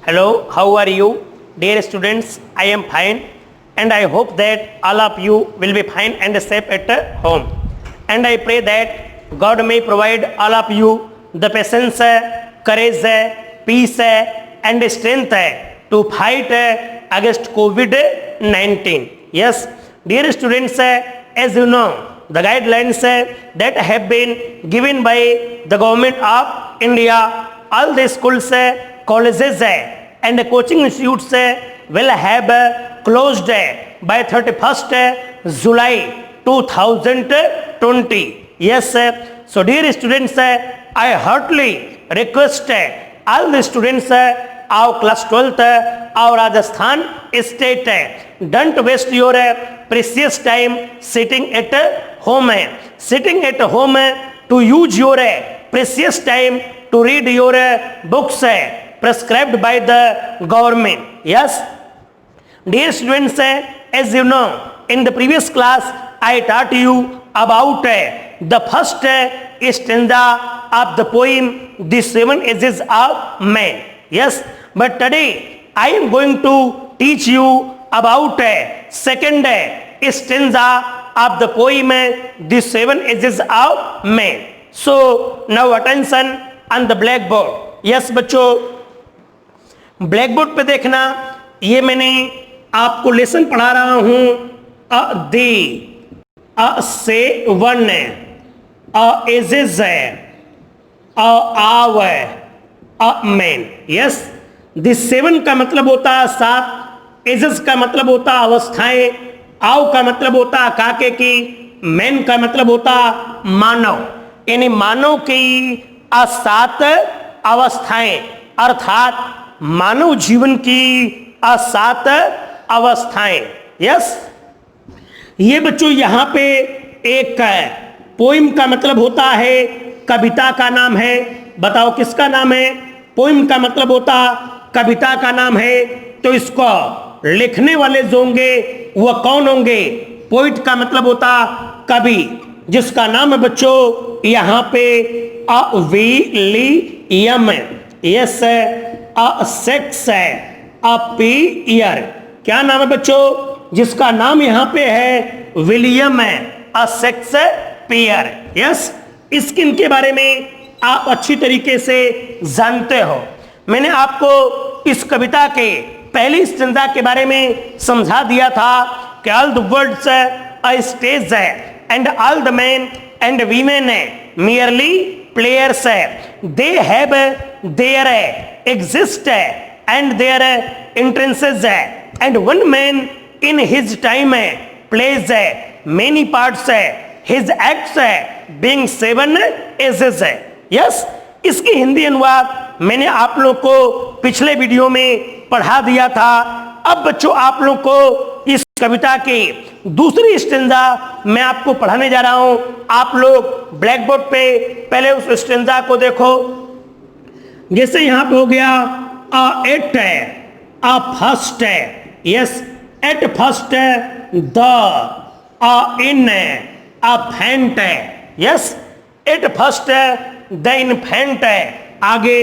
Hello, how are you? Dear students, I am fine and I hope that all of you will be fine and safe at home. And I pray that God may provide all of you the patience, courage, peace and strength to fight against COVID-19. Yes, dear students, as you know, the guidelines that have been given by the government of India, all the schools, colleges and coaching institutes will have closed by 31st July 2020. Yes, so dear students, I heartily request all the students of class 12th of Rajasthan state, don't waste your precious time sitting at home. Sitting at home to use your precious time to read your books prescribed by the government. Yes, dear students, as you know, in the previous class I taught you about the first stanza of the poem The Seven Ages of Man. Yes, but today I am going to teach you about second stanza of the poem The Seven Ages of Man. So now attention on the blackboard. Yes बच्चों, blackboard पे देखना, ये मैंने आपको lesson पढ़ा रहा हूं अ दी अ से वन अ एजेस अ आव a man. Yes, this seven का मतलब होता है सात, एजेस का मतलब होता है अवस्थाएं, आव का मतलब होता है काके की, मैन का मतलब होता मानव. यानी मानव की सात अवस्थाएं अर्थात मानव जीवन की सात अवस्थाएं. यस, ये बच्चों यहां पे एक पोइम का मतलब होता है कविता का नाम है. बताओ किसका नाम है? पोइम का मतलब होता कविता का नाम है. तो इसको लिखने वाले जो होंगे वह कौन होंगे? पोइट का मतलब होता कवि, जिसका नाम है बच्चों यहां पे विलियम. Yes, Shakespeare. क्या नाम है बच्चों? जिसका नाम यहां पे है विलियम शेक्सपियर. यस, इनके बारे में आप अच्छी तरीके से जानते हो. मैंने आपको इस कविता के पहली स्टैंजा के बारे में समझा दिया था कि all the words a stage and all the man and women merely players. They have their exist and their entrances, and one man in his time plays many parts, his acts being seven ages. Yes, इसकी हिंदी अनुवाद मैंने आप लोग को पिछले video में पढ़ा दिया था. अब बच्चों आप लोग को इस कविता के दूसरी स्टेंजा मैं आपको पढ़ाने जा रहा हूं. आप लोग ब्लैक बोर्ड पे पहले उस स्टेंजा को देखो. जैसे यहां पे हो गया at a first. Yes, at first the infant. Yes, at first the infant. आगे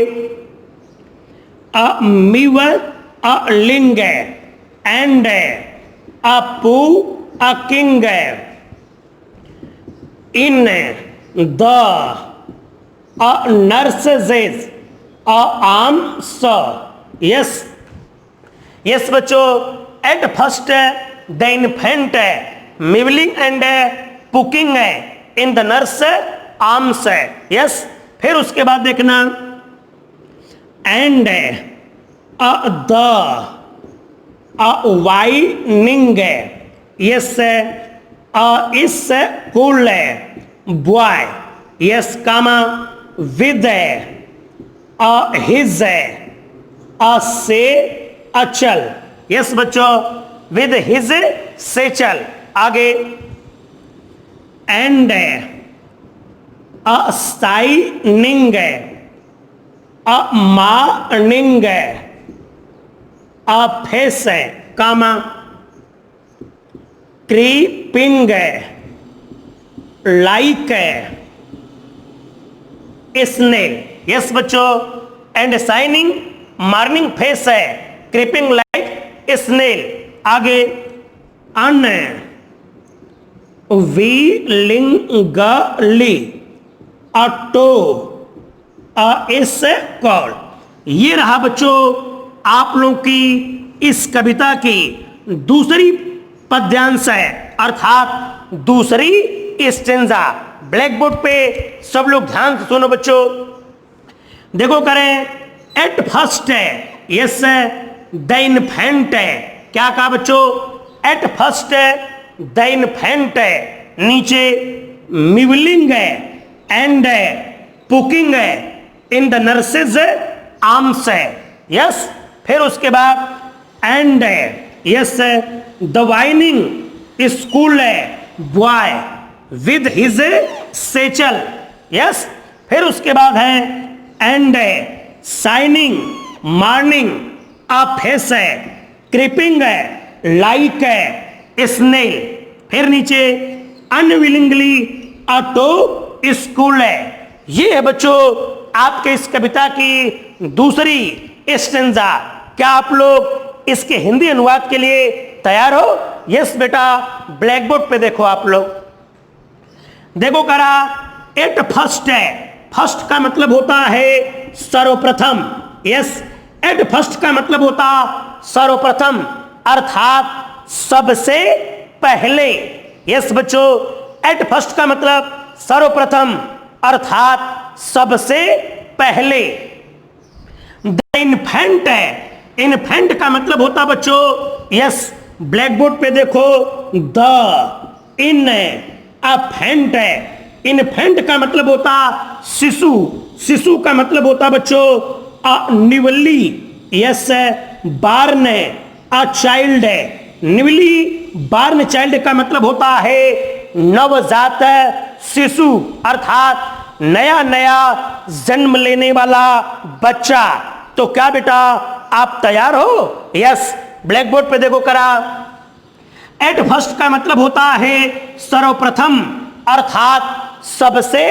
mewling and a puking in the nurse's a arms. Yes, yes बच्चों, at first the infant mewling and puking in the nurse arms. Yes, फिर उसके बाद देखना and the whining. Yes, schoolboy. Yes, comma with his satchel. Yes बच्चों, with his से चल. आगे and shining morning face comma creeping like snail. Yes बच्चों, and shining morning face है, क्रीपिंग लाइक स्नेल। आगे unwillingly to school. ये रहा बच्चों आप लोगों की इस कविता की दूसरी पद्यांश है, अर्थात दूसरी स्टेंजा। ब्लैक बोर्ड पे सब लोग ध्यान से सुनो बच्चों। देखो करें, एट फर्स्ट है, यस द इन्फेंट है। क्या कहा बच्चों? एट फर्स्ट है, द इन्फेंट है। नीचे मिवलिंग है, एंड है, पुकिंग है, इन द नर्सेज आर्म्स है। यस, फिर उसके बाद एंड है, यस द वाइनिंग स्कूल है बॉय विद हिज सेचल। यस, फिर उसके बाद है एंड है, शाइनिंग मॉर्निंग अ फेस है, क्रीपिंग है, लाइक है, स्नेल। फिर नीचे अनविलिंगली ऑटो स्कूल है। ये है बच्चों आपके इस कविता की दूसरी स्टेंजा। क्या आप लोग इसके हिंदी अनुवाद के लिए तैयार हो? यस बेटा, ब्लैक बोर्ड पे देखो आप लोग। देखो करा, एट फर्स्ट है, फर्स्ट का मतलब होता है सर्वप्रथम। यस, एट फर्स्ट का मतलब होता सर्वप्रथम, अर्थात सबसे पहले। यस बच्चों, एट फर्स्ट का मतलब सर्वप्रथम अर्थात सबसे पहले। द इन्फेंट है, इन्फेंट का मतलब होता बच्चों, यस ब्लैक बोर्ड पे देखो, द इन अफेंट है। इन्फेंट का मतलब होता शिशु, शिशु का मतलब होता बच्चों निवली। यस, बार्न अ चाइल्ड है। निवली बार्न चाइल्ड का मतलब होता है नवजात शिशु, अर्थात नया नया जन्म लेने वाला बच्चा। तो क्या बेटा आप तैयार हो? यस, ब्लैक बोर्ड पे देखो करा, एट फर्स्ट का मतलब होता है सर्वप्रथम अर्थात सबसे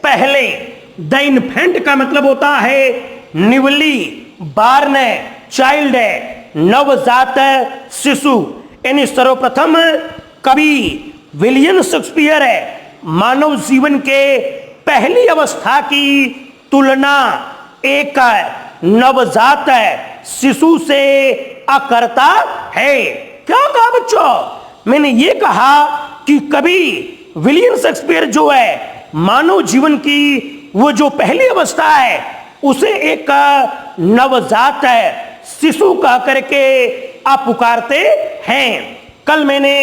पहले। द इन्फेंट का मतलब होता है निवली बार्न चाइल्ड है, नवजात शिशु। यानी सर्वप्रथम कवि विलियम शेक्सपियर है मानव जीवन के पहली अवस्था की तुलना एक नवजात शिशु से करता है। क्या कहा बच्चों? मैंने ये कहा कि कवि विलियम शेक्सपियर जो है मानव जीवन की वो जो पहली अवस्था है उसे एक नवजात शिशु कह करके आप पुकारते हैं। कल मैंने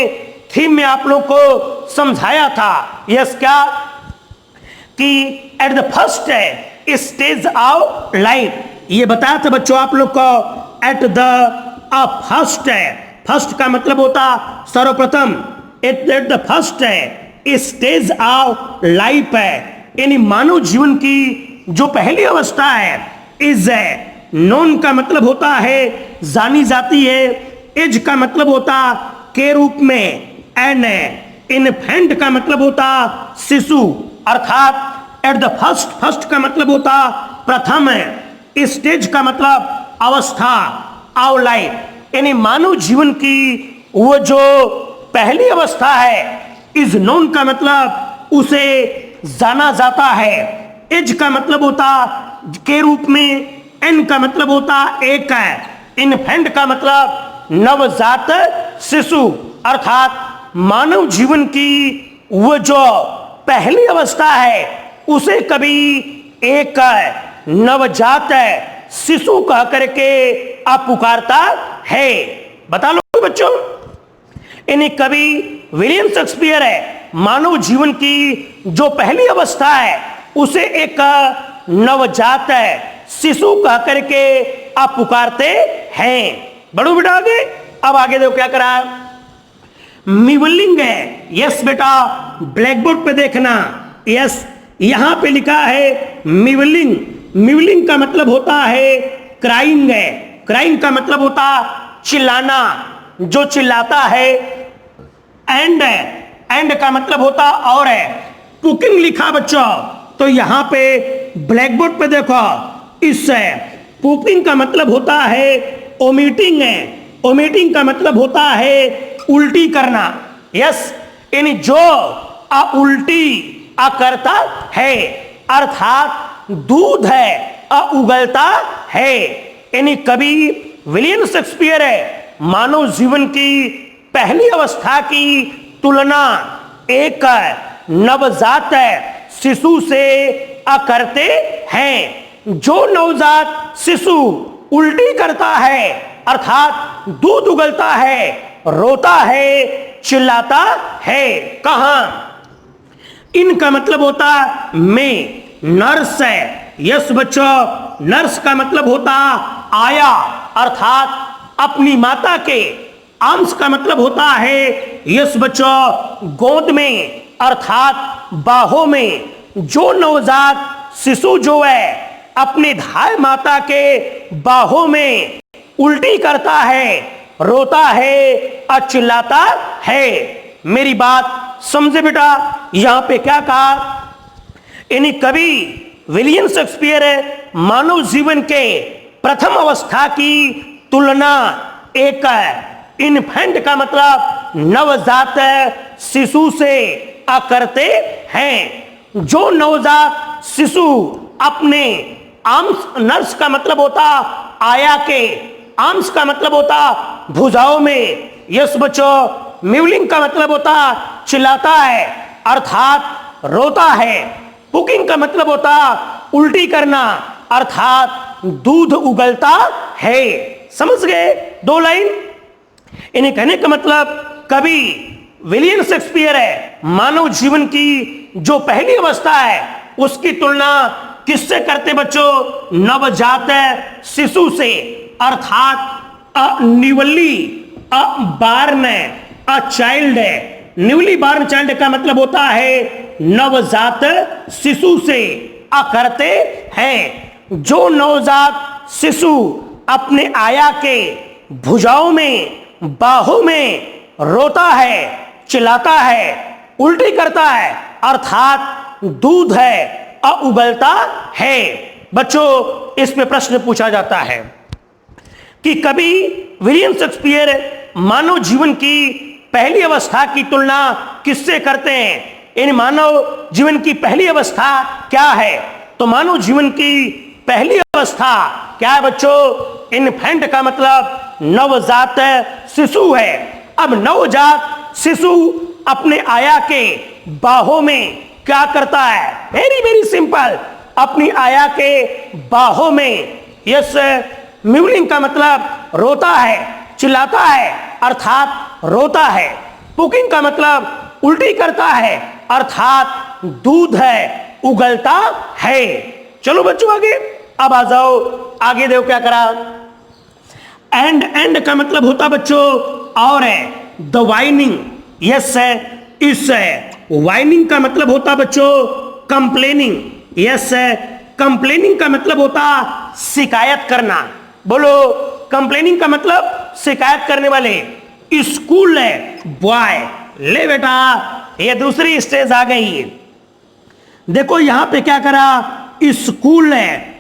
थीम में आप लोग को समझाया था, यस क्या, कि at the first stage of life, ये बताया था बच्चों आप लोग को। एट द फर्स्ट है, फर्स्ट का मतलब होता सर्वप्रथम। At the first stage of life है, यानी मानव जीवन की जो पहली अवस्था है। इज नोन का मतलब होता है जानी जाती है। एज का मतलब होता के रूप में। एन इन्फेंट का मतलब होता शिशु, अर्थात एट द फर्स्ट, फर्स्ट का मतलब होता प्रथम है। स्टेज का मतलब अवस्था, आव लाइफ, यानी मानव जीवन की वो जो पहली अवस्था है। इज नोन का मतलब उसे जाना जाता है। एज का मतलब होता के रूप में। एन का मतलब होता एक है। इन्फेंट का मतलब नवजात शिशु, अर्थात मानव जीवन की वो जो पहली अवस्था है उसे कभी एक नवजात शिशु कह करके आप पुकारता है। बता लो बच्चों, यानी कवि विलियम शेक्सपियर है मानव जीवन की जो पहली अवस्था है उसे एक नवजात शिशु कह करके आप पुकारते हैं। बढ़ो बेटा आगे। अब आगे देखो क्या करा, मिवलिंग है। यस बेटा, ब्लैक बोर्ड पे देखना। यस, यहां पे लिखा है मिवलिंग। मिवलिंग का मतलब होता है क्राइंग है। क्राइंग का मतलब होता चिल्लाना, जो चिल्लाता है। एंड है, एंड का मतलब होता और है। पुकिंग लिखा बच्चों, तो यहां पे ब्लैक बोर्ड पे देखो, इस पुकिंग का मतलब होता है ओमिटिंग है, ओमिटिंग का मतलब होता है उल्टी करना। यस, यानी जो उल्टी करता है अर्थात दूध है उगलता है। यानी कवि विलियम शेक्सपियर है मानव जीवन की पहली अवस्था की तुलना एक नवजात शिशु से करते हैं। जो नवजात शिशु उल्टी करता है अर्थात दूध उगलता है, रोता है, चिल्लाता है। कहां? इनका मतलब होता में नर्स है। यस बच्चों, नर्स का मतलब होता आया अर्थात अपनी माता के। आर्म्स का मतलब होता है यस बच्चों गोद में अर्थात बाहों में। जो नवजात शिशु जो है अपने धाय माता के बाहों में उल्टी करता है, रोता है और चिल्लाता है। मेरी बात समझे बेटा, यहां पे क्या कहा? यानी कवि विलियम शेक्सपियर मानव जीवन के प्रथम अवस्था की तुलना एक इन्फेंट का मतलब नवजात शिशु से करते हैं। जो नवजात शिशु अपने आर्म्स, नर्स का मतलब होता आया के, आर्म्स का मतलब होता भुजाओं में। यस बच्चों, म्यूलिंग का मतलब होता चिल्लाता है अर्थात रोता है। पुकिंग का मतलब होता उल्टी करना अर्थात दूध उगलता है। समझ गए? दो लाइन। इन्हें कहने का मतलब कवि विलियम शेक्सपियर है मानव जीवन की जो पहली अवस्था है उसकी तुलना किससे करते बच्चों? नवजात शिशु से अर्थात न्यूली बार्न चाइल्ड है। न्यूली बार्न चाइल्ड का मतलब होता है नवजात शिशु से करते हैं। जो नवजात शिशु अपने आया के भुजाओं में, बाहों में रोता है, चिल्लाता है, उल्टी करता है अर्थात दूध है उगलता है। बच्चों, इसमें प्रश्न पूछा जाता है कि कवि विलियम शेक्सपियर मानव जीवन की पहली अवस्था की तुलना किससे करते हैं? इन मानव जीवन की पहली अवस्था क्या है? तो मानव जीवन की पहली अवस्था क्या है बच्चों? इन्फेंट का मतलब नवजात शिशु है। अब नवजात शिशु अपने आया के बाहों में क्या करता है? वेरी वेरी सिंपल, अपनी आया के बाहों में यस म्यूलिंग का मतलब रोता है, चिल्लाता है अर्थात रोता है। पुकिंग का मतलब उल्टी करता है अर्थात दूध है उगलता है। चलो बच्चों आगे, अब आ जाओ आगे। देखो क्या करा। एंड का मतलब होता बच्चों और है द वाइनिंग। यस है, इस है। वाइनिंग का मतलब होता बच्चों कंप्लेनिंग। यस है, कंप्लेनिंग का मतलब होता शिकायत करना। बोलो, कंप्लेनिंग का मतलब शिकायत करने वाले। स्कूल है बॉय। ले बेटा, ये दूसरी स्टेज आ गई। देखो यहां पे क्या करा, स्कूल है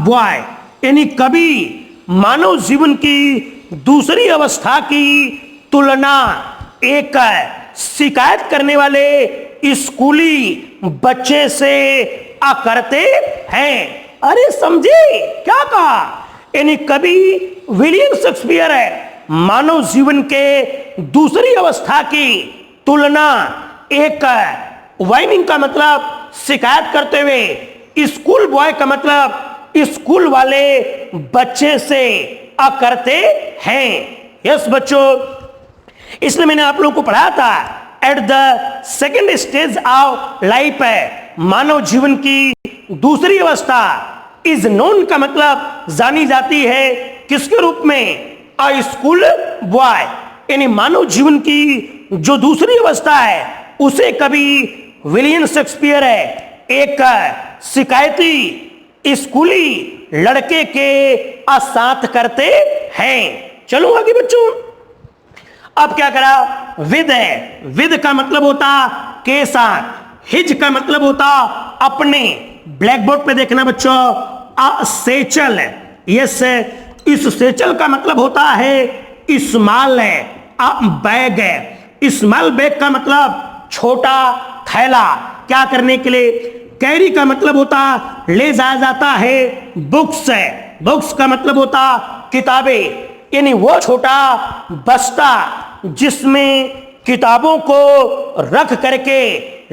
बॉय, यानी कवि मानव जीवन की दूसरी अवस्था की तुलना एक शिकायत करने वाले स्कूली बच्चे से करते हैं। अरे समझे क्या कहा? यानी कवि विलियम शेक्सपियर है मानव जीवन के दूसरी अवस्था की तुलना एक वाइनिंग का मतलब शिकायत करते हुए, स्कूल बॉय का मतलब स्कूल वाले बच्चे से करते हैं। यस बच्चों, इसलिए मैंने आप लोगों को पढ़ाया था at the second stage of life है मानव जीवन की दूसरी अवस्था इज नोन का मतलब जानी जाती है किसके रूप में? अ स्कूल बॉय। यानी मानव जीवन की जो दूसरी अवस्था है उसे कवि विलियम शेक्सपियर है एक शिकायती स्कूली लड़के के साथ करते हैं। चलो आगे बच्चों, अब क्या करा? विद है। विद का मतलब होता के साथ। हिज का मतलब होता अपने। ब्लैक बोर्ड पे देखना बच्चों, असेचल है। यस, इस सेचल का मतलब होता है स्मॉल बैग। स्मॉल बैग का मतलब छोटा थैला, क्या करने के लिए। कैरी का मतलब होता ले जाया जाता है। बुक्स है, बुक्स का मतलब होता किताबें, यानी वो छोटा बस्ता जिसमें किताबों को रख करके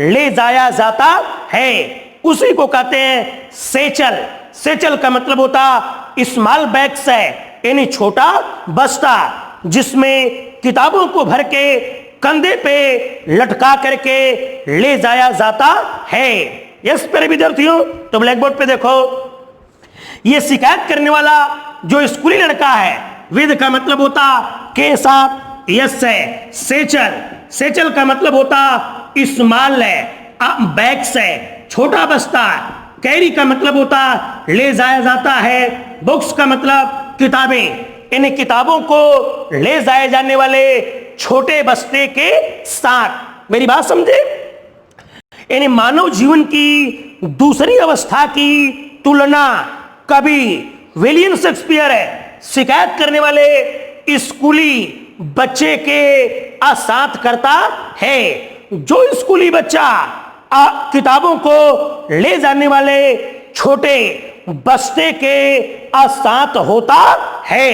ले जाया जाता है, उसी को कहते हैं सेचल। सेचल का मतलब होता स्मॉल बैग्स है, यानी छोटा बस्ता जिसमें किताबों को भर के कंधे पे लटका करके ले जाया जाता है। यस प्यारे विद्यार्थियों, तो ब्लैक बोर्ड पे देखो, ये शिकायत करने वाला जो स्कूली लड़का है, विद का मतलब होता के साथ, यस है सेचल। सेचल का मतलब होता स्मॉल है, बैग्स है, छोटा बस्ता। कैरी का मतलब होता ले जाया जाता है। बुक्स का मतलब किताबें, इन किताबों को ले जाए जाने वाले छोटे बस्ते के साथ। मेरी बात समझे। यानी मानव जीवन की दूसरी अवस्था की तुलना कवि विलियम शेक्सपियर है शिकायत करने वाले स्कूली बच्चे के साथ करता है। जो स्कूली बच्चा किताबों को ले जाने वाले छोटे बस्ते के साथ होता है।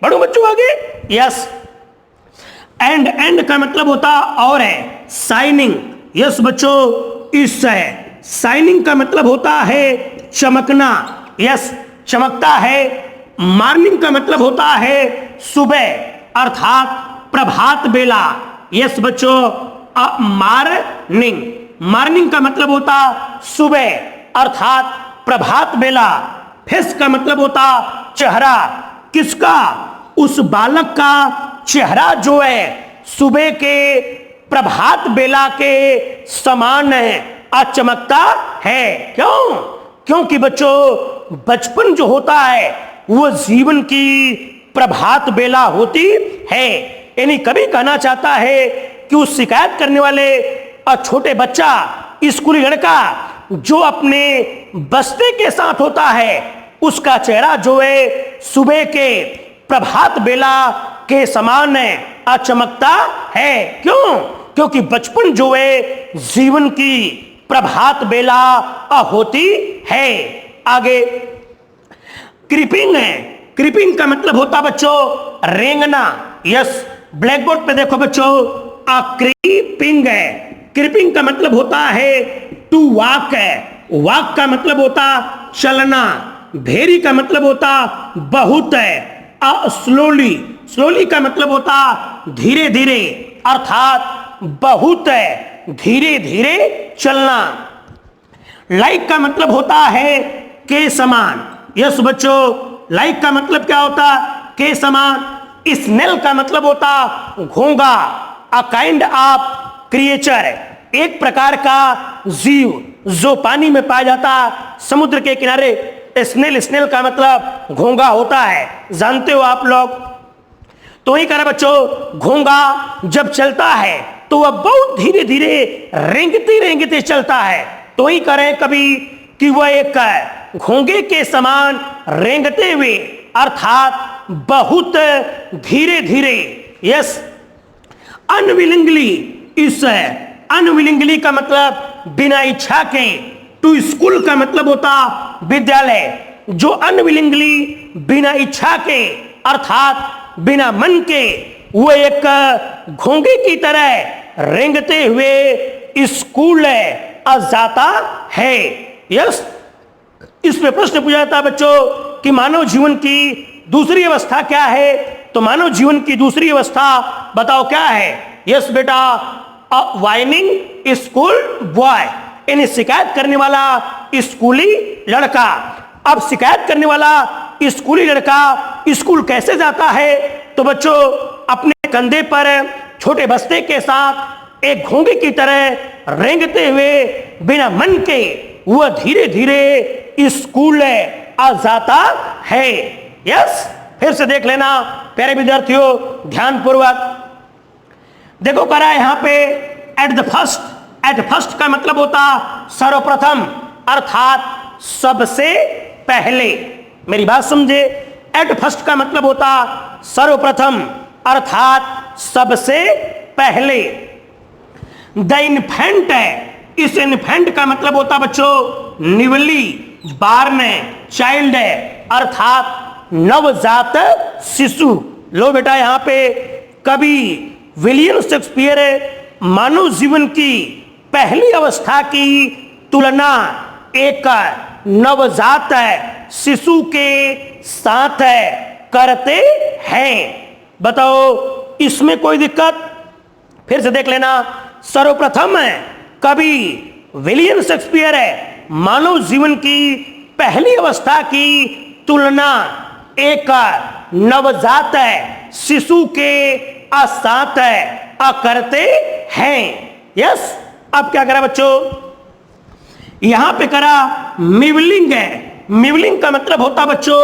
बड़ों बच्चों आगे, यस। एंड का मतलब होता और है, शाइनिंग। यस बच्चों, इस है शाइनिंग का मतलब होता है चमकना। यस, चमकता है। मॉर्निंग का मतलब होता है सुबह, अर्थात प्रभात बेला। यस बच्चों, मॉर्निंग। मॉर्निंग का मतलब होता सुबह, अर्थात प्रभात बेला। फेस का मतलब होता चेहरा। किसका? उस बालक का चेहरा जो है सुबह के प्रभात बेला के समान है, चमकता है। क्यों? क्योंकि बच्चों बचपन जो होता है वो जीवन की प्रभात बेला होती है। यानी कभी कहना चाहता है कि उस शिकायत करने वाले छोटे बच्चा, स्कूली लड़का जो अपने बस्ते के साथ होता है, उसका चेहरा जो है सुबह के प्रभात बेला के समान है, चमकता है। क्यों? क्योंकि बचपन जो है जीवन की प्रभात बेला होती है। आगे क्रीपिंग है। क्रीपिंग का मतलब होता बच्चों रेंगना। यस, ब्लैक बोर्ड पे देखो बच्चों, क्रीपिंग है। क्रीपिंग का मतलब होता है टू वॉक है। वॉक का मतलब होता चलना। भेरी का मतलब होता बहुत है। स्लोली, स्लोली का मतलब होता धीरे धीरे, अर्थात बहुत है, धीरे धीरे चलना। लाइक का मतलब होता है के समान। यस बच्चों, लाइक का मतलब क्या होता? के समान। स्नेल का मतलब होता घोंगा। अ काइंड ऑफ क्रिएचर, एक प्रकार का जीव जो पानी में पाया जाता, समुद्र के किनारे। स्नेल, स्नेल का मतलब घोंगा होता है, जानते हो आप लोग। तो ही कह रहा बच्चों, घोंगा जब चलता है तो वह बहुत धीरे धीरे रेंगते रेंगते चलता है। तो ही कह रहे कभी कि वह एक घोंगे के समान रेंगते हुए, अर्थात बहुत धीरे धीरे। Yes, unwillingly. इस अनविलिंगली का मतलब बिना इच्छा के। टू स्कूल का मतलब होता विद्यालय। जो अनविलिंगली, बिना इच्छा के, अर्थात बिना मन के, वो एक घोंगे की तरह रेंगते हुए स्कूल जाता है। यस, इसमें प्रश्न पूछा जाता है बच्चों कि मानव जीवन की दूसरी अवस्था क्या है। तो मानव जीवन की दूसरी अवस्था बताओ क्या है। यस बेटा, वाइनिंग स्कूल बॉय, यानी शिकायत करने वाला स्कूली लड़का। अब शिकायत करने वाला स्कूली लड़का स्कूल कैसे जाता है? तो बच्चों अपने कंधे पर छोटे बस्ते के साथ एक घोंगे की तरह रेंगते हुए, बिना मन के, वह धीरे धीरे स्कूल जाता है। यस, फिर से देख लेना प्यारे विद्यार्थियों ध्यान पूर्वक। देखो कह रहा है यहां पे at the first. At first का मतलब होता सर्वप्रथम, अर्थात सबसे पहले। मेरी बात समझे। एट फर्स्ट का मतलब होता सर्वप्रथम अर्थात सबसे पहले। द इन्फेंट है, इस इन्फेंट का मतलब होता बच्चों न्यूली बार्न चाइल्ड है अर्थात नवजात शिशु। लो बेटा यहां पे कवि विलियम शेक्सपियर मानव जीवन की पहली अवस्था की तुलना एक नवजात शिशु के साथ करते हैं। बताओ इसमें कोई दिक्कत? फिर से देख लेना। सर्वप्रथम कवि विलियम शेक्सपियर मानव जीवन की पहली अवस्था की तुलना एक नवजात शिशु के साथ करते हैं। यस, अब क्या करा बच्चों? यहां पे करा मिवलिंग है। मिवलिंग का मतलब होता बच्चों,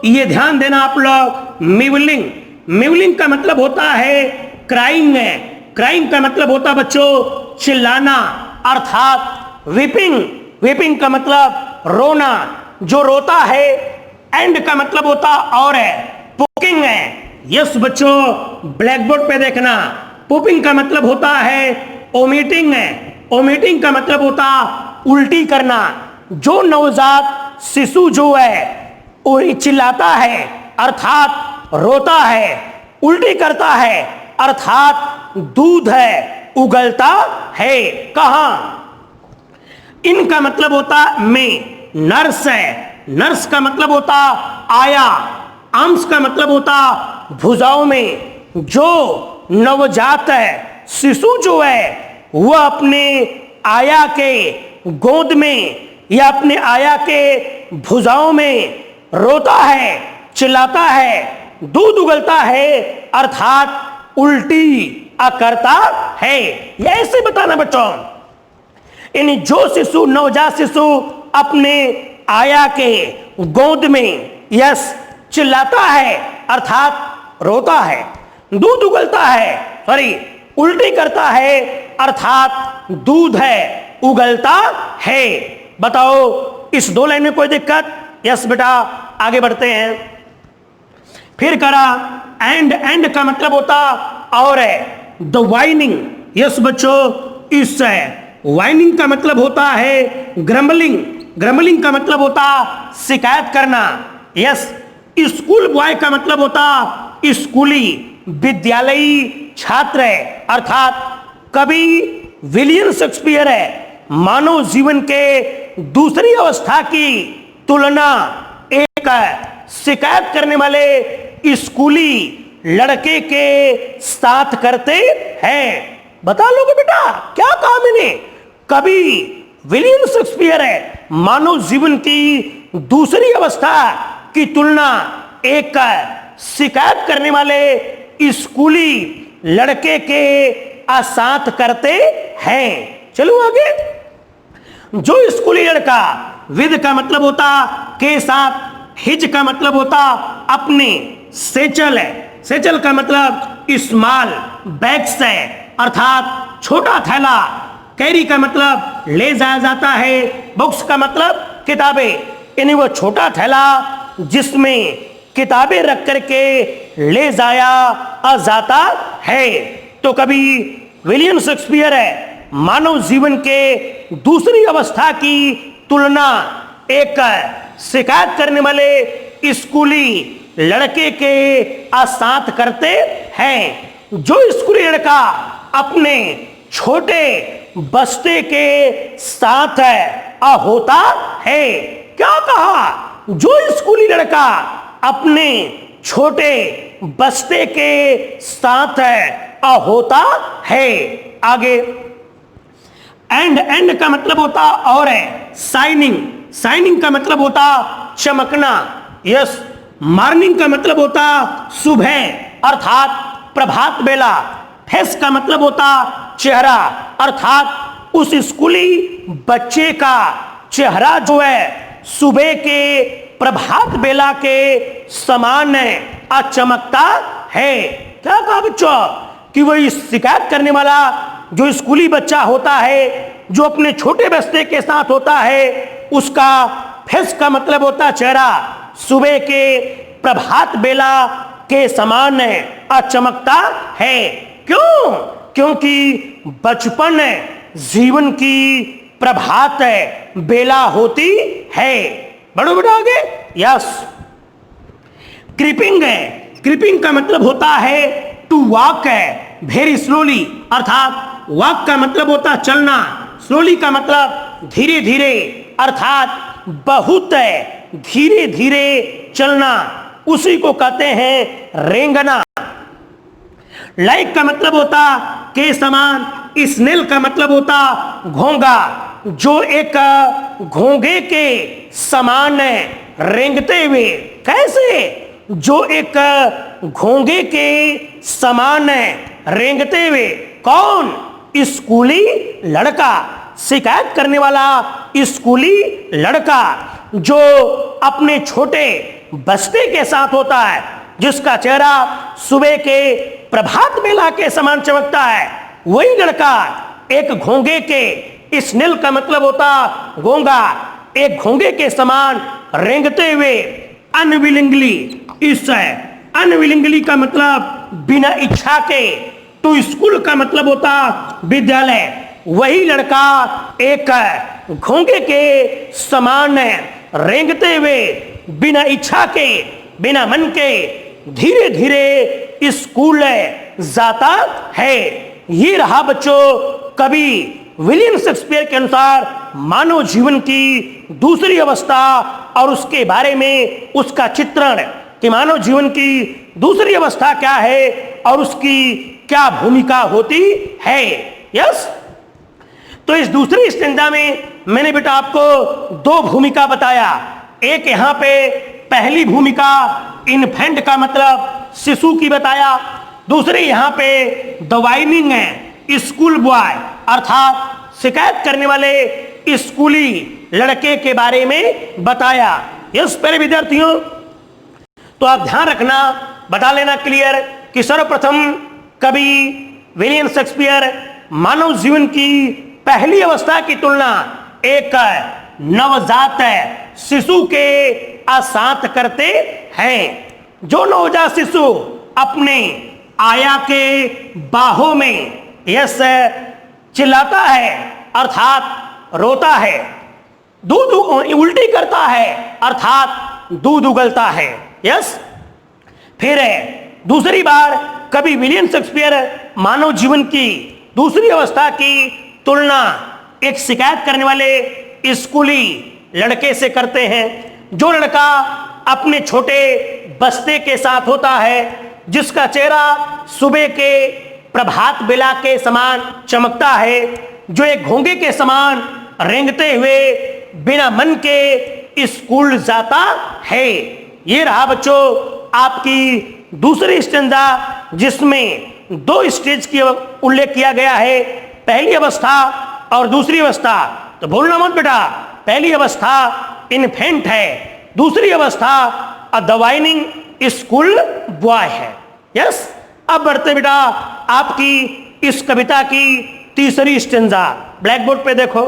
ये ध्यान देना आप लोग, मिवलिंग का मतलब होता है क्राइंग है। क्राइंग का मतलब होता बच्चों चिल्लाना अर्थात वीपिंग का मतलब रोना, जो रोता है। एंड का मतलब होता और है, पोकिंग है। यस बच्चों, ब्लैक बोर्ड पे देखना। पोपिंग का मतलब होता है ओमिटिंग है। ओमिटिंग का मतलब होता उल्टी करना। जो नवजात शिशु जो है वो चिल्लाता है अर्थात रोता है, उल्टी करता है अर्थात दूध है उगलता है। कहां? इनका मतलब होता में। नर्स है, नर्स का मतलब होता आया। आर्म्स का मतलब होता भुजाओं में। जो नवजात है शिशु जो है वह अपने आया के गोद में या अपने आया के भुजाओं में रोता है, चिल्लाता है, दूध उगलता है अर्थात उल्टी करता है। यह ऐसे बताना बच्चों, यानी जो शिशु नवजात शिशु अपने आया के गोद में यस चिल्लाता है अर्थात रोता है, दूध उगलता है, सॉरी उल्टी करता है अर्थात दूध है उगलता है। बताओ इस दो लाइन में कोई दिक्कत? यस बेटा, आगे बढ़ते हैं। फिर करा एंड का मतलब होता और है द वाइनिंग। यस बच्चों, इस वाइनिंग का मतलब होता है ग्रम्बलिंग का मतलब होता शिकायत करना। यस, स्कूल बॉय का मतलब होता स्कूली विद्यालयी छात्र है अर्थात कवि विलियम शेक्सपियर मानव जीवन के दूसरी अवस्था की तुलना एक शिकायत करने वाले स्कूली लड़के के साथ करते हैं। बता लोगे बेटा क्या कहा मैंने? कवि विलियम शेक्सपियर मानव जीवन की दूसरी अवस्था की तुलना एक शिकायत करने वाले स्कूली लड़के के साथ करते हैं। चलो आगे। जो स्कूली लड़का, विद का मतलब होता के साथ, हिज का मतलब होता अपने, सेचल है, सेचल का मतलब स्मॉल बैग्स है अर्थात छोटा थैला, कैरी का मतलब ले जाया जाता है, बुक्स का मतलब किताबें, यानी वो छोटा थैला जिसमें किताबें रख करके ले जाया जाता है। तो कभी विलियम शेक्सपियर मानव जीवन के दूसरी अवस्था की तुलना एक शिकायत करने वाले स्कूली लड़के के साथ करते हैं। जो स्कूली लड़का अपने छोटे बस्ते के साथ होता है। क्या कहा? जो स्कूली लड़का अपने छोटे बस्ते के साथ होता है। आगे एंड का मतलब होता और है शाइनिंग का मतलब होता चमकना। यस, मॉर्निंग का मतलब होता सुबह अर्थात प्रभात बेला। फेस का मतलब होता चेहरा अर्थात उस स्कूली बच्चे का चेहरा जो है सुबह के प्रभात बेला के समान चमकता है। क्या कहा बच्चों? कि वही शिकायत करने वाला जो स्कूली बच्चा होता है जो अपने छोटे बस्ते के साथ होता है, उसका फेस का मतलब होता चेहरा, सुबह के प्रभात बेला के समान चमकता है। क्यों? क्योंकि बचपन जीवन की प्रभात बेला होती है। बढ़ो बेटा आगे। यस। क्रीपिंग है, क्रीपिंग का मतलब होता है टू वॉक है वेरी स्लोली, अर्थात वॉक का मतलब होता है चलना, स्लोली का मतलब धीरे धीरे, अर्थात बहुत धीरे धीरे चलना, उसी को कहते हैं रेंगना। लाइक का मतलब होता के समान, स्नेल का मतलब होता घोंगा, जो एक घोंगे के समान रेंगते हुए। कैसे? जो एक घोंगे के समान रेंगते हुए। कौन? स्कूली लड़का, शिकायत करने वाला स्कूली लड़का, जो अपने छोटे बस्ते के साथ होता है, जिसका चेहरा सुबह के प्रभात बेला के समान चमकता है, वही लड़का एक घोंगे के, स्नेल का मतलब होता घोंगा, एक घोंगे के समान रेंगते हुए अनविलिंगली, इस अनविलिंगली का मतलब बिना इच्छा के, टू स्कूल का मतलब होता विद्यालय, वही लड़का एक घोंगे के समान रेंगते हुए बिना इच्छा के, बिना मन के धीरे धीरे स्कूल जाता है। ये रहा बच्चों कवि विलियम शेक्सपियर के अनुसार मानव जीवन की दूसरी अवस्था और उसके बारे में उसका चित्रण कि मानव जीवन की दूसरी अवस्था क्या है और उसकी क्या भूमिका होती है। यस। तो इस दूसरी स्टेंजा में मैंने बेटा आपको दो भूमिका बताया। एक यहाँ पे पहली भूमिका इन्फेंट का मतलब शिशु की बताया, दूसरी यहाँ पे द वाइनिंग है स्कूल बॉय, अर्थात शिकायत करने वाले स्कूली लड़के के बारे में बताया। यस प्यारे विद्यार्थियों, तो आप ध्यान रखना, बता लेना क्लियर कि सर्वप्रथम कवि विलियम शेक्सपियर मानव जीवन की पहली अवस्था की तुलना एक नवजात शिशु के साथ करते हैं। जो नवजात शिशु अपने आया के बाहों में यस चिल्लाता है, अर्थात रोता है, दूध उल्टी करता है, अर्थात दूध उगलता है। यस। फिर दूसरी बार कवि विलियम शेक्सपियर मानव जीवन की दूसरी अवस्था की तुलना एक शिकायत करने वाले स्कूली लड़के से करते हैं। जो लड़का अपने छोटे बस्ते के साथ होता है, जिसका चेहरा सुबह के प्रभात बेला के समान चमकता है, जो एक घोंगे के समान रेंगते हुए बिना मन के स्कूल जाता है। ये रहा बच्चों आपकी दूसरी स्टेंजा, जिसमें दो स्टेज की उल्लेख किया गया है, पहली अवस्था और दूसरी अवस्था। तो भूलना मत बेटा, पहली अवस्था इन्फेंट है, दूसरी अवस्था द वाइनिंग स्कूल बॉय है। यस। अब बढ़ते बेटा आपकी इस कविता की तीसरी स्टेंजा, ब्लैक बोर्ड पे देखो।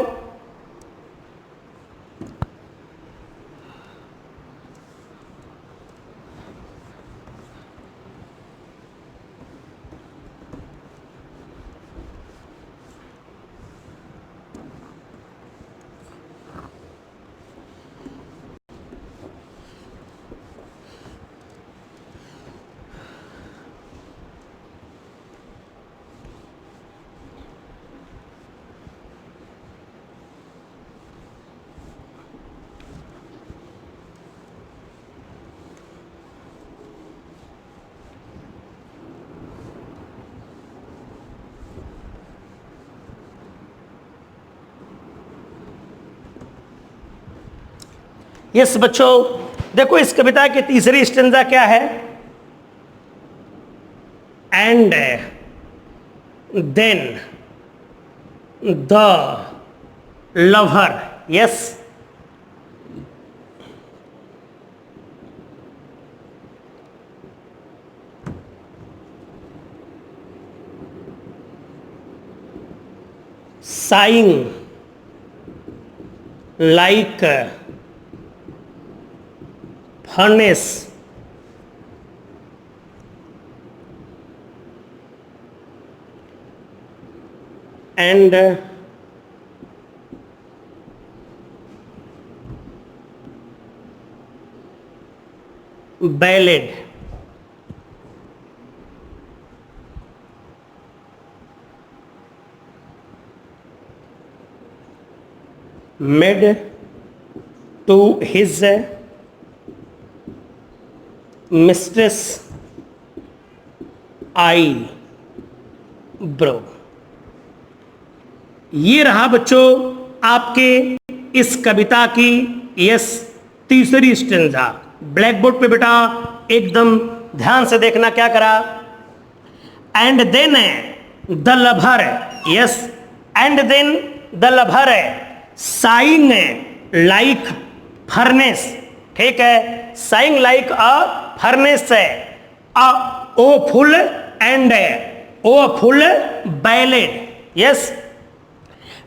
यस बच्चों, देखो इस कविता की तीसरी स्टेंजा क्या है? And then the lover. Yes. sighing like furnace, and ballad. Made to his mistress eyebrow. ये रहा बच्चों आपके इस कविता की तीसरी स्टेंजा। ब्लैक बोर्ड पे बेटा एकदम ध्यान से देखना क्या करा। And then the lover, and then the lover sighing like furnace, ठीक है, sighing like a furnace, a woeful and woeful ballad,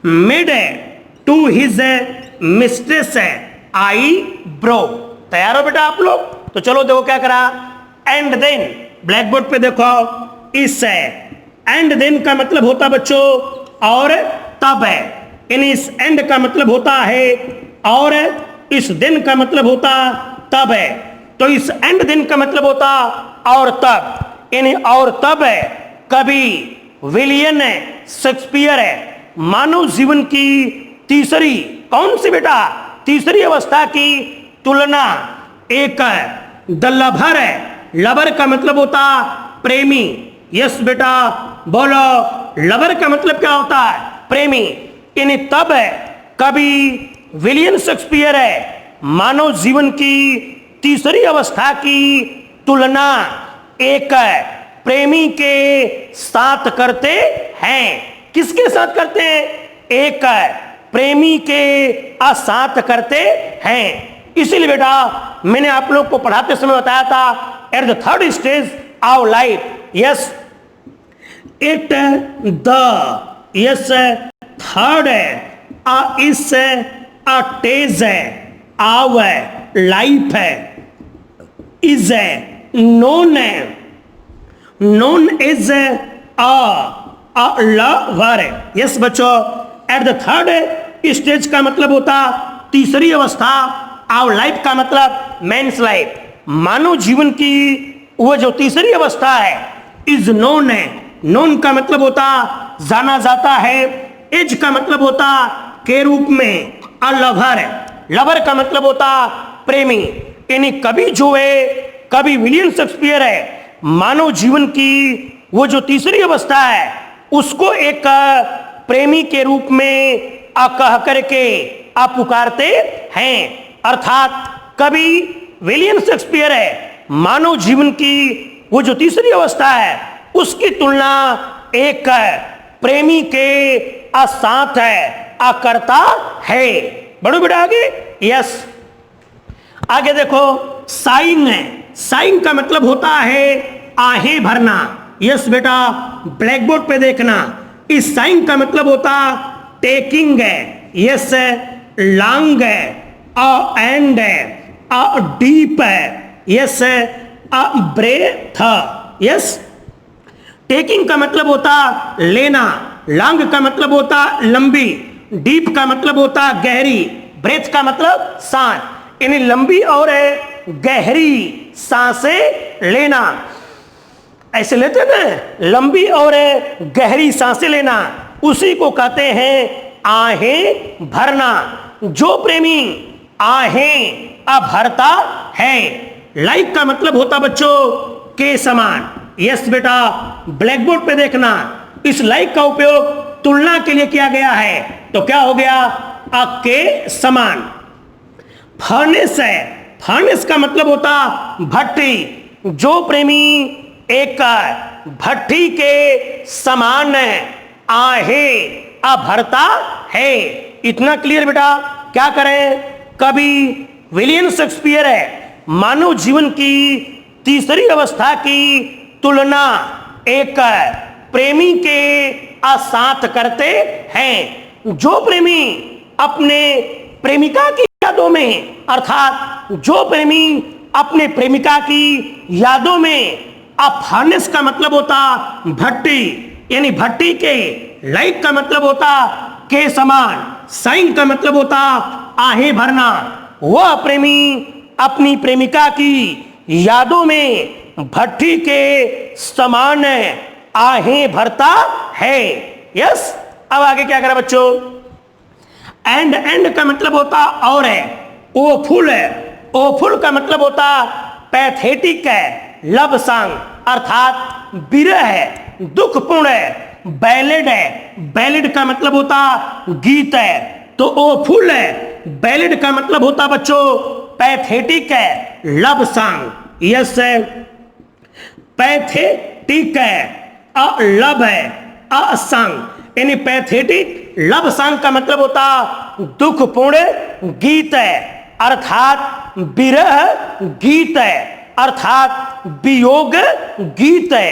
made to his mistress eyebrow. तैयार हो बेटा आप लोग? तो चलो देखो क्या करा। एंड देन, ब्लैक बोर्ड पे देखो, इस एंड देन का मतलब होता बच्चों और तब है, इन इस एंड का मतलब होता है और इस दिन का मतलब होता तब है। तो इस एंड दिन का मतलब होता और तब, इन और तब है कवि विलियम शेक्सपियर है मानव जीवन की तीसरी, कौन सी बेटा? तीसरी अवस्था की तुलना एक द लवर है। लवर का मतलब होता प्रेमी। यस बेटा बोलो, लवर का मतलब क्या होता है? प्रेमी। इन तब है कवि विलियम शेक्सपियर है मानव जीवन की तीसरी अवस्था की तुलना एक प्रेमी के साथ करते हैं। किसके साथ करते हैं? एक प्रेमी के साथ करते हैं। इसीलिए बेटा मैंने आप लोग को पढ़ाते समय बताया था, at the third stage of life, it the third stage of life is known is a lover. Yes बच्चों, एट द थर्ड स्टेज का मतलब होता तीसरी अवस्था, ऑफ लाइफ का मतलब मैंस लाइफ, मानव जीवन की वो जो तीसरी अवस्था है, इज नोन है। नोन का मतलब होता जाना जाता है, एज का मतलब होता के रूप में, अ लवर है, लवर का मतलब होता प्रेमी। यानी कवि जो है, कवि विलियम शेक्सपियर है, मानव जीवन की वो जो तीसरी अवस्था है उसको एक प्रेमी के रूप में कह करके पुकारते हैं। अर्थात कवि विलियम शेक्सपियर है मानव जीवन की वो जो तीसरी अवस्था है उसकी तुलना एक प्रेमी के साथ करता है। बढ़ो बेटा आगे। यस, आगे देखो, साइंग है। साइंग का मतलब होता है आहें भरना। यस बेटा, ब्लैक बोर्ड पे देखना, इस साइंग का मतलब होता टेकिंग है। यस, लॉन्ग है, अ एंड है, अ डीप है। Yes, a breath. Yes, taking का मतलब होता लेना, लॉन्ग का मतलब होता लंबी, डीप का मतलब होता गहरी, ब्रेथ का मतलब सांस। यानी लंबी और गहरी सांसें लेना, ऐसे लेते ना, लंबी और गहरी सांसें लेना, उसी को कहते हैं आहें भरना। जो प्रेमी आहें भरता है, लाइक का मतलब होता बच्चों के समान। यस बेटा, ब्लैक बोर्ड पे देखना, इस लाइक का उपयोग तुलना के लिए किया गया है, तो क्या हो गया? के समान। फर्नेस है। फर्नेस का मतलब होता भट्टी। जो प्रेमी एक भट्टी के समान आहें भरता है। इतना क्लियर बेटा? क्या करें? कवि विलियम शेक्सपियर है मानव जीवन की तीसरी अवस्था की तुलना एक प्रेमी के साथ करते हैं। जो प्रेमी अपने प्रेमिका की यादों में, अर्थात जो प्रेमी अपने प्रेमिका की यादों में। अब फर्नेस का मतलब होता भट्टी, यानी भट्टी के। लाइक का मतलब होता के समान। साइन का मतलब होता आहें भरना। वह प्रेमी अपनी प्रेमिका की यादों में भट्टी के समान आहें भरता है। यस, अब आगे क्या करा बच्चों? एंड का मतलब होता और है। ओ फुल है। ओ फुल का मतलब होता पैथेटिक है, लव सॉन्ग, अर्थात विरह है, दुखपूर्ण है। बैलेड है। बैलेड का मतलब होता गीत है। तो ओ फुल है। बैलेड का मतलब होता बच्चों पैथेटिक है, लव सॉन्ग। यस है, पैथेटिक है, अ लव है, अ सॉन्ग, यानी पैथेटिक लव सॉन्ग का मतलब होता दुखपूर्ण गीत है, अर्थात विरह गीत है, अर्थात वियोग गीत है।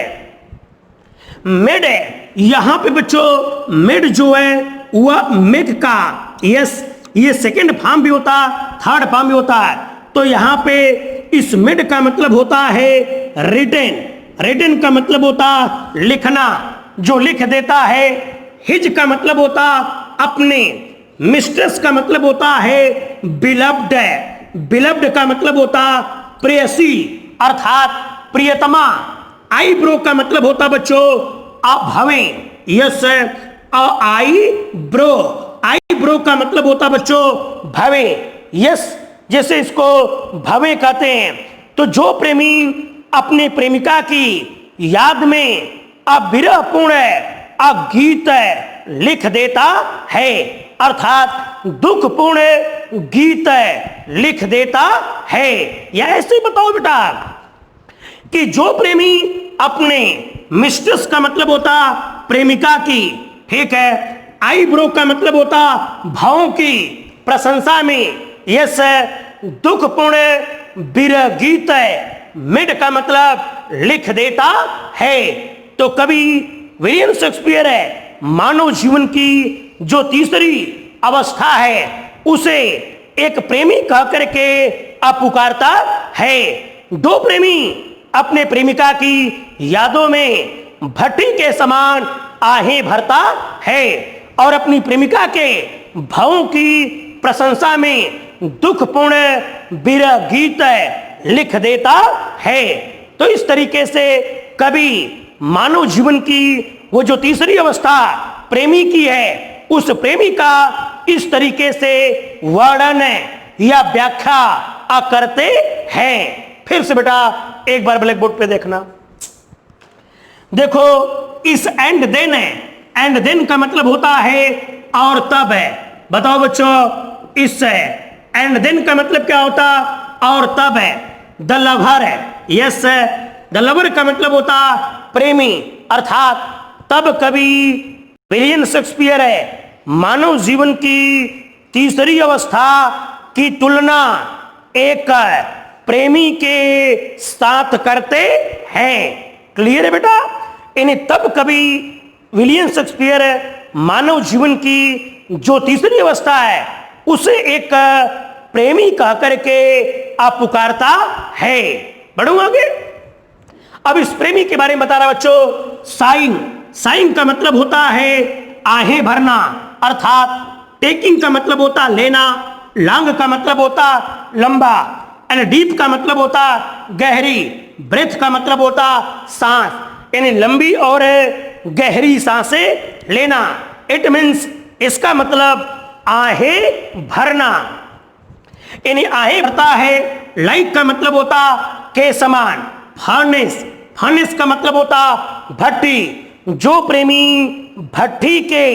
मेड है। यहां पे बच्चों मेड जो है वह मेघ का, यस, ये सेकंड फॉर्म भी होता, थर्ड फॉर्म भी होता है। तो यहां पे इस मेड का मतलब होता है रिटन। रिटन का मतलब होता लिखना, जो लिख देता है। हिज का मतलब होता अपने। मिस्ट्रेस का मतलब होता है बिलव्ड। बिलव्ड का मतलब होता प्रेयसी, अर्थात प्रियतमा। आईब्रो का मतलब होता बच्चों अभवे। यस, आई ब्रो। आईब्रो का मतलब होता बच्चों भवे। यस, जैसे इसको भवे कहते हैं। तो जो प्रेमी अपने प्रेमिका की याद में अविरहपूर्ण गीत लिख देता है, अर्थात दुखपूर्ण गीत लिख देता है। या ऐसे ही बताओ बेटा कि जो प्रेमी अपने मिस्ट्रेस का मतलब होता प्रेमिका की, ठीक है। आईब्रो का मतलब होता भावों की प्रशंसा में। यस, दुखपूर्ण विरह गीत है। मिड का मतलब लिख देता है। तो कवि विलियम शेक्सपियर है मानव जीवन की जो तीसरी अवस्था है उसे एक प्रेमी कह करके पुकारता है। दो प्रेमी अपने प्रेमिका की यादों में भट्टी के समान आहें भरता है और अपनी प्रेमिका के भावों की प्रशंसा में दुखपूर्ण विरह गीत लिख देता है। तो इस तरीके से कवि मानव जीवन की वो जो तीसरी अवस्था प्रेमी की है उस प्रेमी का इस तरीके से वर्णन या व्याख्या करते हैं। फिर से बेटा एक बार ब्लैक बोर्ड पे देखना। देखो, इस एंड देन है। एंड देन का मतलब होता है और तब है। बताओ बच्चों, इस एंड देन का मतलब क्या होता? और तब है। द लवर है। यस, द लवर का मतलब होता प्रेमी, अर्थात तब कवि विलियम शेक्सपियर है मानव जीवन की तीसरी अवस्था की तुलना एक प्रेमी के साथ करते हैं। क्लियर है बेटा? यानी तब कवि विलियम शेक्सपियर मानव जीवन की जो तीसरी अवस्था है उसे एक प्रेमी कह करके पुकारता है। बढ़ू आगे। अब इस प्रेमी के बारे में बता रहा बच्चों। साइन। साइन का मतलब होता है आहें भरना, अर्थात टेकिंग का मतलब होता लेना, लॉन्ग का मतलब होता लंबा, एंड डीप का मतलब होता गहरी, ब्रेथ का मतलब होता सांस, यानी लंबी और गहरी सांसें लेना। इट मीन्स, इसका मतलब आहें भरना, यानी आहें भरता है। लाइक का मतलब होता के समान। फर्नेस। फर्नेस का मतलब होता भट्टी। जो प्रेमी भट्टी के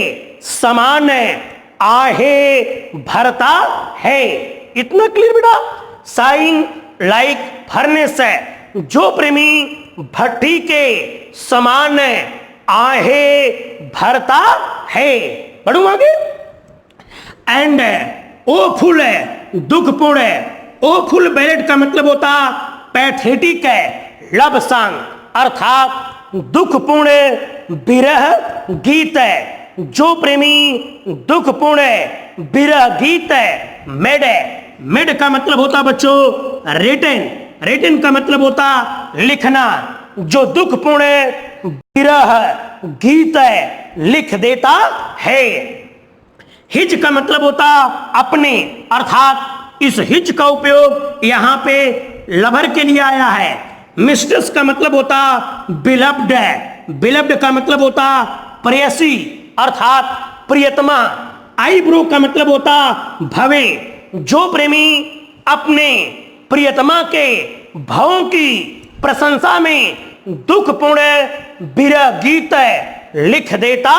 समान आहें भरता है। इतना क्लियर बेटा? साइन, लाइक, फर्नेस है। जो प्रेमी भट्टी के समान आहें भरता है। बढ़ू आगे। एंड ओ फुल है, दुखपूर्ण है। ओ फुल बैलेट का मतलब होता पैथेटिक है, लव सॉन्ग, अर्थात दुखपूर्ण विरह गीत है। जो प्रेमी दुखपूर्ण विरह गीत है। मेड है। मेड का मतलब होता बच्चों रिटन, रिटन का मतलब होता लिखना, जो दुखपूर्ण विरह गीत लिख देता है। हिज का मतलब होता अपने, अर्थात इस हिज का उपयोग यहां पे लवर के लिए आया है। मिस्ट्रेस का मतलब होता बिलव्ड, बिलव्ड का मतलब होता प्रेयसी अर्थात प्रियतमा। आईब्रो का मतलब होता भवे, जो प्रेमी अपने प्रियतमा के भावों की प्रशंसा में दुखपूर्ण विरह गीत लिख देता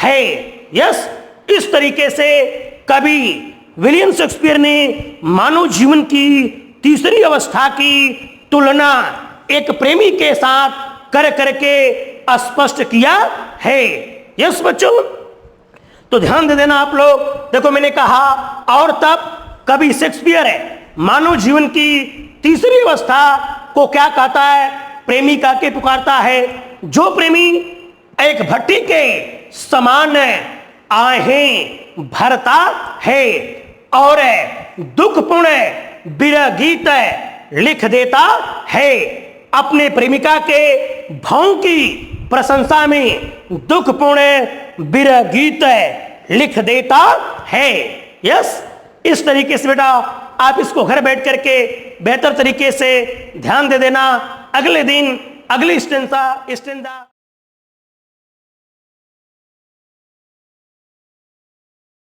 है। यस, इस तरीके से कवि विलियम शेक्सपियर ने मानव जीवन की तीसरी अवस्था की तुलना एक प्रेमी के साथ कर करके स्पष्ट किया है। यस बच्चों, तो ध्यान दे देना आप लोग। देखो मैंने कहा और तब कवि शेक्सपियर मानव जीवन की तीसरी अवस्था को क्या कहता है, प्रेमिका के पुकारता है। जो प्रेमी एक भट्टी के समान आहें भरता है और दुखपूर्ण विरह गीत लिख देता है, अपने प्रेमिका के भावों की प्रशंसा में दुखपूर्ण विरह गीत लिख देता है। यस, इस तरीके से बेटा आप इसको घर बैठ करके बेहतर तरीके से ध्यान दे देना। अगले दिन अगली स्टेंजा